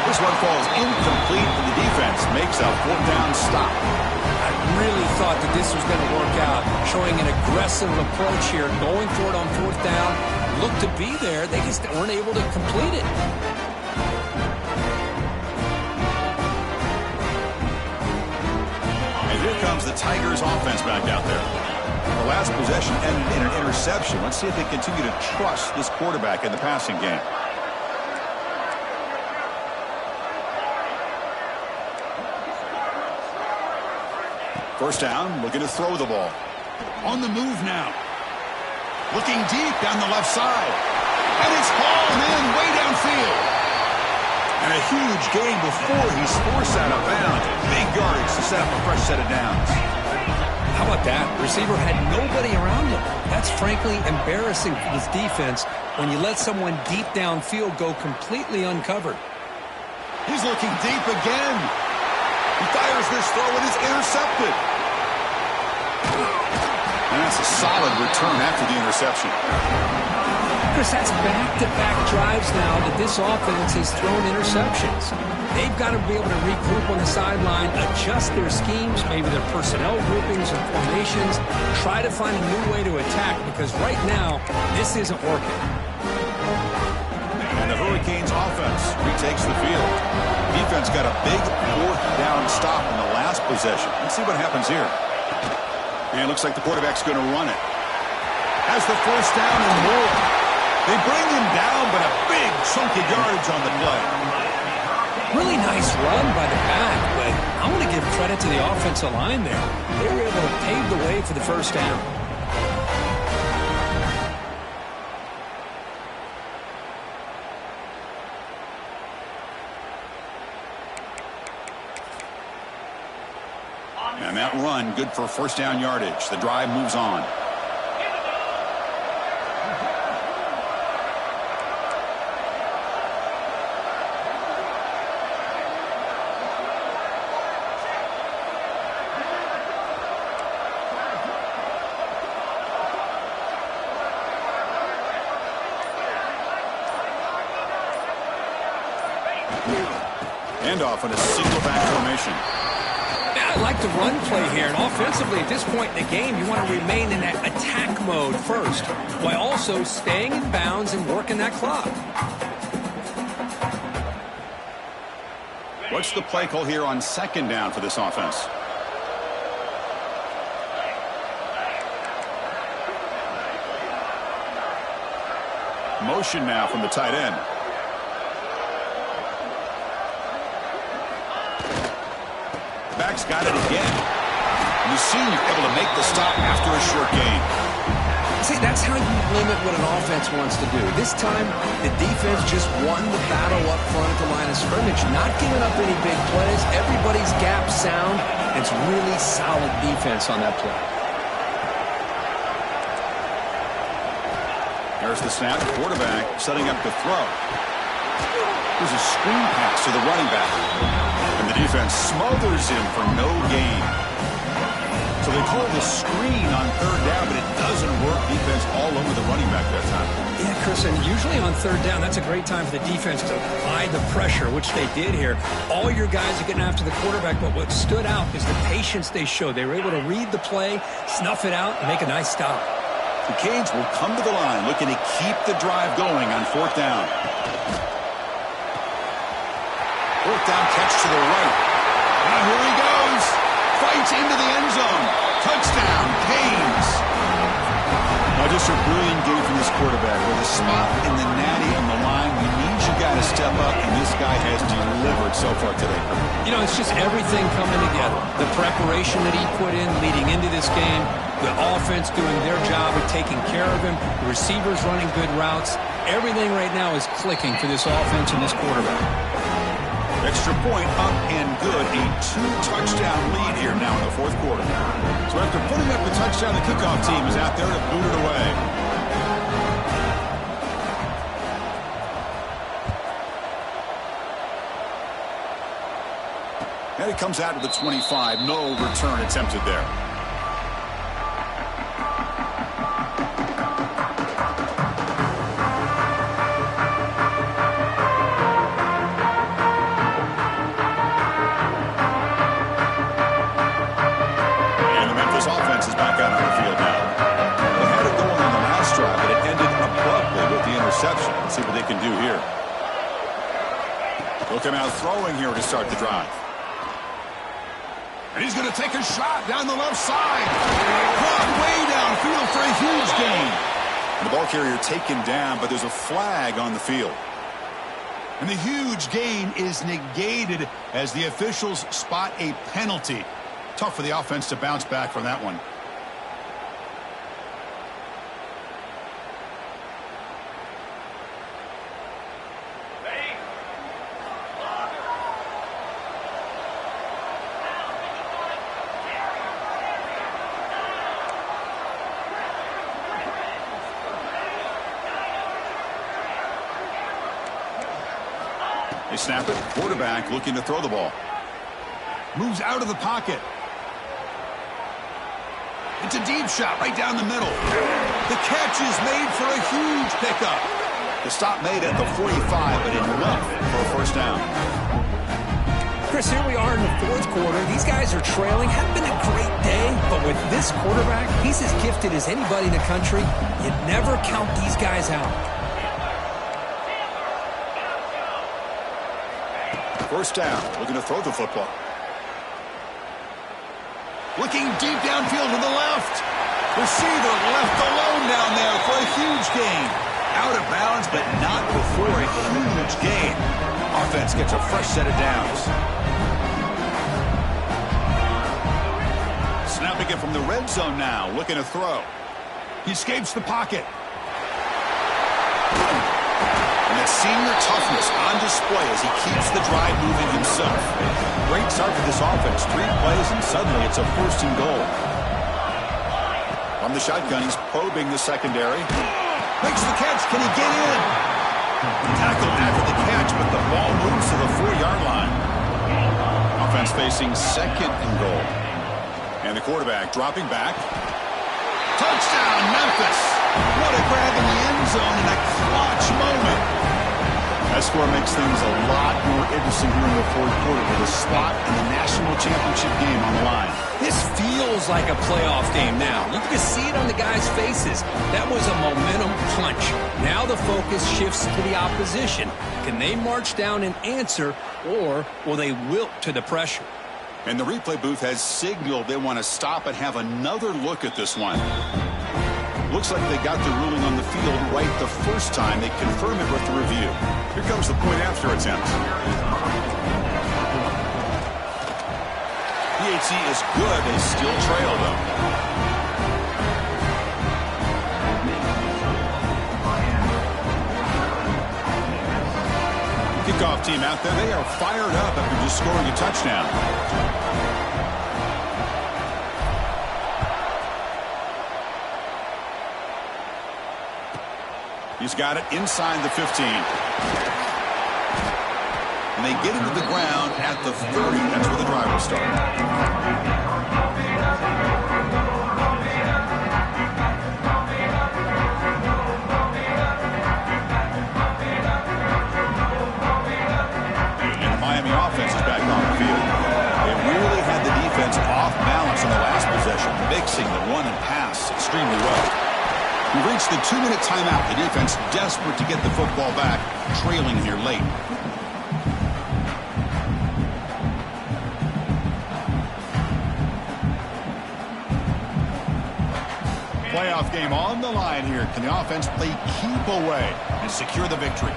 This one falls incomplete, and the defense makes a fourth down stop. I really thought that this was going to work out, showing an aggressive approach here, going for it on fourth down. Looked to be there. They just weren't able to complete it. And here comes the Tigers offense back out there. The last possession ended in an interception. Let's see if they continue to trust this quarterback in the passing game. First down, looking to throw the ball. On the move now. Looking deep down the left side. And it's hauled in way downfield. And a huge gain before he's forced out of bounds. Big yardage to set up a fresh set of downs. How about that? Receiver had nobody around him. That's frankly embarrassing for this defense when you let someone deep downfield go completely uncovered. He's looking deep again. He fires this throw and it's intercepted. And that's a solid return after the interception. Chris, that's back-to-back drives now that this offense has thrown interceptions. They've got to be able to regroup on the sideline, adjust their schemes, maybe their personnel groupings or formations, try to find a new way to attack, because right now, this isn't working. And the Hurricanes offense retakes the field. Defense got a big fourth down stop in the last possession. Let's see what happens here. And it looks like the quarterback's going to run it. Has the first down and more. They bring him down, but a big chunk of yardage on the play. Really nice run by the back, but I want to give credit to the offensive line there. They were able to pave the way for the first down. And that run, good for first down yardage. The drive moves on. Handoff in a single back formation. I like the run play here, and offensively at this point in the game, you want to remain in that attack mode first, while also staying in bounds and working that clock. What's the play call here on second down for this offense? Motion now from the tight end. He's got it again. And the senior able to make the stop after a short gain. See, that's how you limit what an offense wants to do. This time, the defense just won the battle up front at the line of scrimmage, not giving up any big plays. Everybody's gap sound. It's really solid defense on that play. There's the snap. Quarterback setting up to throw. There's a screen pass to the running back. And the defense smothers him for no gain. So they call the screen on third down, but it doesn't work. Defense all over the running back that time. Yeah, Chris, and usually on third down, that's a great time for the defense to apply the pressure, which they did here. All your guys are getting after the quarterback, but what stood out is the patience they showed. They were able to read the play, snuff it out, and make a nice stop. The Canes will come to the line looking to keep the drive going on fourth down. Fourth down catch to the right. Now here he goes. Fights into the end zone. Touchdown, Canes. Now just a brilliant game from this quarterback. With a spot in the natty on the line, we need you guys to step up, and this guy has delivered so far today. You know, it's just everything coming together. The preparation that he put in leading into this game, the offense doing their job of taking care of him, the receivers running good routes. Everything right now is clicking for this offense and this quarterback. Extra point up and good. A 2-touchdown lead here now in the fourth quarter. So after putting up the touchdown, the kickoff team is out there to boot it away. And it comes out to the 25. No return attempted there. Let's see what they can do here. They'll come out throwing here to start the drive. And he's going to take a shot down the left side. Caught way downfield for a huge gain. And the ball carrier taken down, but there's a flag on the field. And the huge gain is negated as the officials spot a penalty. Tough for the offense to bounce back from that one. They snap it. Quarterback looking to throw the ball. Moves out of the pocket. It's a deep shot right down the middle. The catch is made for a huge pickup. The stop made at the 45, but enough for a first down. Chris, here we are in the fourth quarter. These guys are trailing. Hadn't been a great day, but with this quarterback, he's as gifted as anybody in the country. You never count these guys out. First down, looking to throw the football. Looking deep downfield to the left. Receiver left alone down there for a huge gain. Out of bounds, but not before a huge gain. Offense gets a fresh set of downs. Snapping it from the red zone now, looking to throw. He escapes the pocket. And that senior toughness on display as he keeps the drive moving himself. Great start for this offense. 3 plays, and suddenly it's a first and goal. From the shotgun, he's probing the secondary. Makes the catch. Can he get in? Tackled after the catch, but the ball moves to the 4-yard line. Offense facing second and goal. And the quarterback dropping back. Touchdown, Memphis. What a grab in the end zone in a clutch moment. That score makes things a lot more interesting here in the fourth quarter with a spot in the national championship game on the line. This feels like a playoff game now. You can see it on the guys' faces. That was a momentum punch. Now the focus shifts to the opposition. Can they march down and answer, or will they wilt to the pressure? And the replay booth has signaled they want to stop and have another look at this one. Looks like they got the ruling on the field right the first time. They confirm it with the review. Here comes the point after attempt. He PAT is good. They still trail, though. Kickoff team out there. They are fired up after just scoring a touchdown. He's got it inside the 15. And they get it to the ground at the 30. That's where the drive will start. And the Miami offense is back on the field. They really had the defense off balance on the last possession, mixing the run and pass extremely well. We've reached the 2-minute timeout. The defense desperate to get the football back, trailing here late. Playoff game on the line here. Can the offense play keep away and secure the victory?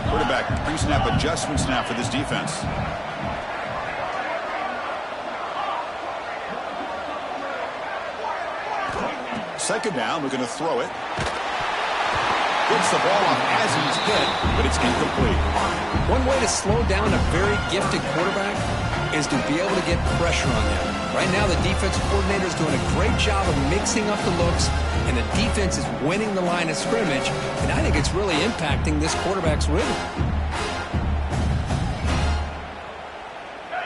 Quarterback pre-snap adjustments now for this defense. Second down, we're going to throw it. Gets the ball off as he's hit, but it's incomplete. One way to slow down a very gifted quarterback is to be able to get pressure on them. Right now, the defensive coordinator is doing a great job of mixing up the looks, and the defense is winning the line of scrimmage, and I think it's really impacting this quarterback's rhythm.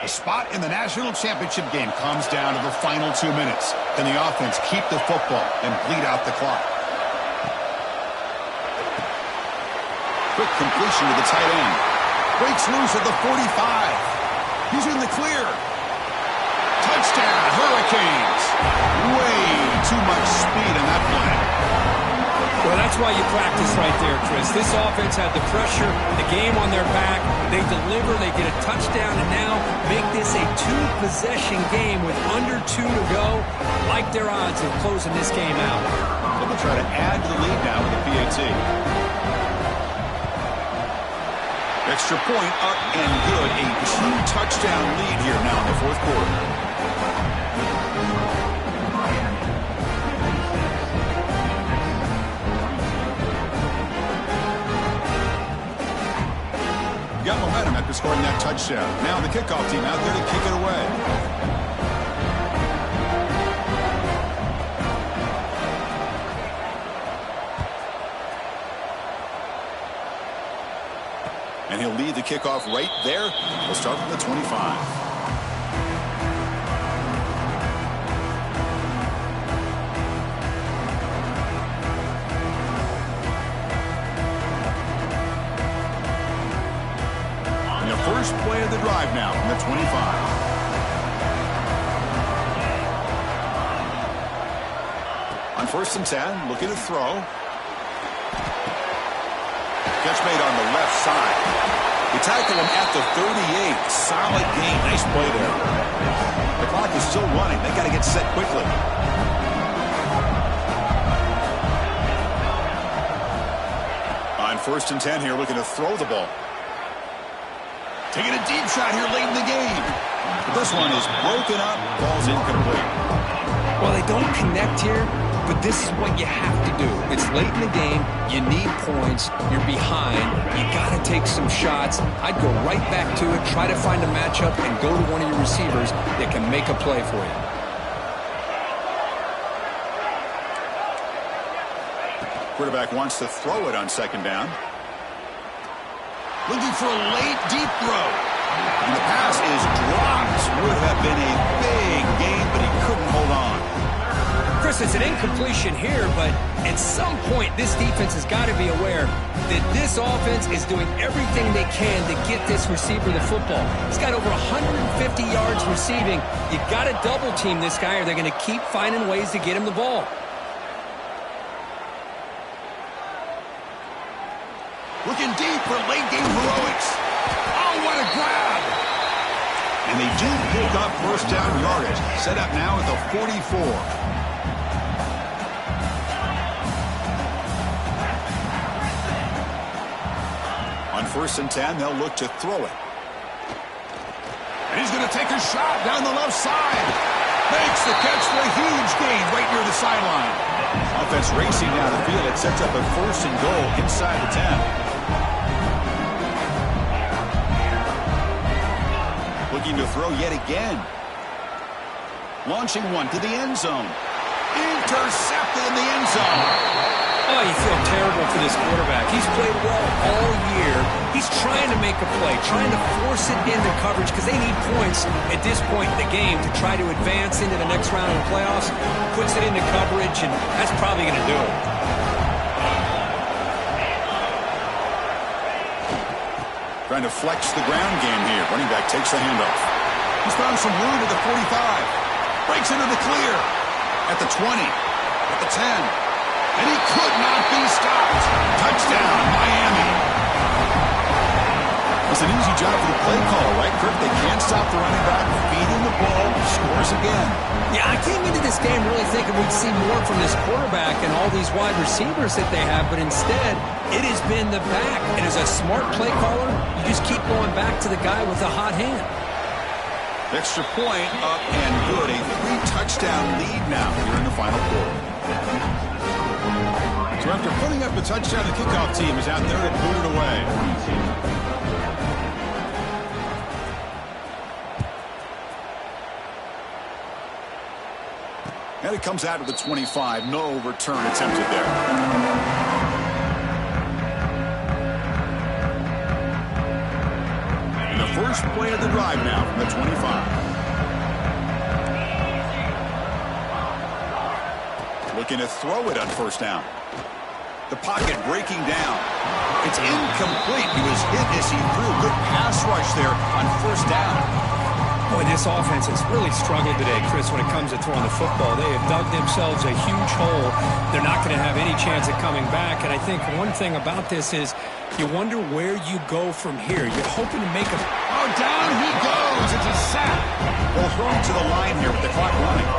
A spot in the national championship game comes down to the final 2 minutes. Can the offense keep the football and bleed out the clock? Quick completion to the tight end. Breaks loose at the 45. He's in the clear. Touchdown, Hurricanes. Way too much speed in that play. Well, that's why you practice right there, Chris. This offense had the pressure, the game on their back. They deliver, they get a touchdown, and now make this a two-possession game with under 2 to go. Like their odds of closing this game out. So they'll try to add to the lead now with the PAT. Extra point up and good. A true touchdown lead here now in the fourth quarter. Got momentum after scoring that touchdown. Now the kickoff team out there to kick it away. And he'll lead the kickoff right there. We'll start from the 25. First play of the drive now from the 25. On 1st and 10, looking to throw. Catch made on the left side. They tackle him at the 38. Solid game. Nice play there. The clock is still running. They got to get set quickly. On 1st and 10 here, looking to throw the ball. Taking a deep shot here late in the game. But this one is broken up. Ball's incomplete. Well, they don't connect here, but this is what you have to do. It's late in the game. You need points. You're behind. You got to take some shots. I'd go right back to it, try to find a matchup, and go to one of your receivers that can make a play for you. Quarterback wants to throw it on 2nd down. Looking for a late, deep throw. And the pass is dropped. Would have been a big game, but he couldn't hold on. Chris, it's an incompletion here, but at some point, this defense has got to be aware that this offense is doing everything they can to get this receiver the football. He's got over 150 yards receiving. You've got to double team this guy, or they're going to keep finding ways to get him the ball. Looking deep for late-game heroics. Oh, what a grab! And they do pick up 1st down yardage. Set up now at the 44. On 1st and 10, they'll look to throw it. And he's going to take a shot down the left side. Makes the catch for a huge gain right near the sideline. Offense racing down the field. It sets up a 1st and goal inside the 10. Looking to throw yet again. Launching one to the end zone. Intercepted in the end zone. Oh, you feel terrible for this quarterback. He's played well all year. He's trying to make a play, trying to force it into coverage because they need points at this point in the game to try to advance into the next round of the playoffs. Puts it into coverage, and that's probably going to do it. Trying to flex the ground game here. Running back takes the handoff. He's found some room at the 45. Breaks into the clear. At the 20. At the 10. And he could not be stopped. Touchdown, Miami. It's an easy job for the play caller, right, Kirk? They can't stop the running back. Feeding the ball. Scores again. Yeah, I came into this game really thinking we'd see more from this quarterback and all these wide receivers that they have, but instead, it has been the back. And as a smart play caller, you just keep going back to the guy with the hot hand. Extra point up and good. A 3-touchdown lead now here in the final quarter. So after putting up a touchdown, the kickoff team is out there to boot it away. And it comes out of the 25. No return attempted there. And the first play of the drive now from the 25. Looking to throw it on 1st down. The pocket breaking down. It's incomplete. He was hit as he threw. Good pass rush there on 1st down. Boy, this offense has really struggled today, Chris, when it comes to throwing the football. They have dug themselves a huge hole. They're not going to have any chance of coming back. And I think one thing about this is you wonder where you go from here. You're hoping to make a... Oh, down he goes. It's a sack. Well, thrown to the line here with the clock running.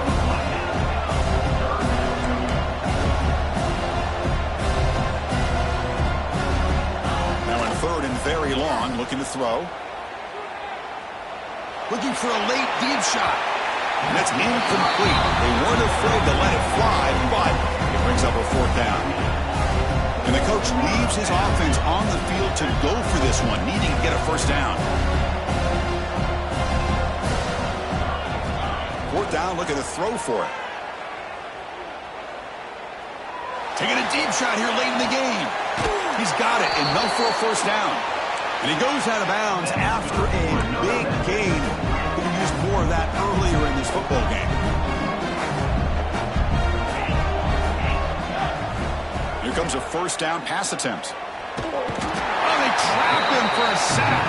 Very long, looking to throw. Looking for a late deep shot. And that's incomplete. They weren't afraid to let it fly, but it brings up a 4th down. And the coach leaves his offense on the field to go for this one, needing to get a 1st down. 4th down, looking to throw for it. Taking a deep shot here late in the game. He's got it, enough for a 1st down. And he goes out of bounds after a big gain. We can use more of that earlier in this football game. Here comes a 1st down pass attempt. Oh, they trap him for a sack.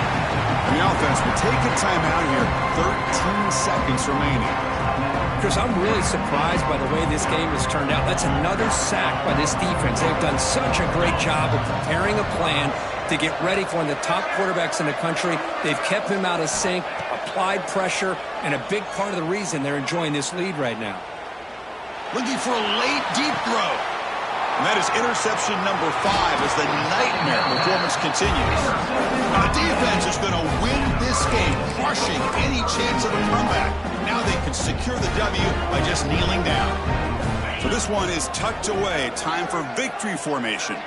And the offense will take a timeout here. 13 seconds remaining. Chris, I'm really surprised by the way this game has turned out. That's another sack by this defense. They've done such a great job of preparing a plan to get ready for one of the top quarterbacks in the country. They've kept him out of sync, applied pressure, and a big part of the reason they're enjoying this lead right now. Looking for a late deep throw. And that is interception number 5 as the nightmare performance continues. Now the defense is going to win this game, crushing any chance of a comeback. Now they can secure the W by just kneeling down. So this one is tucked away. Time for victory formation.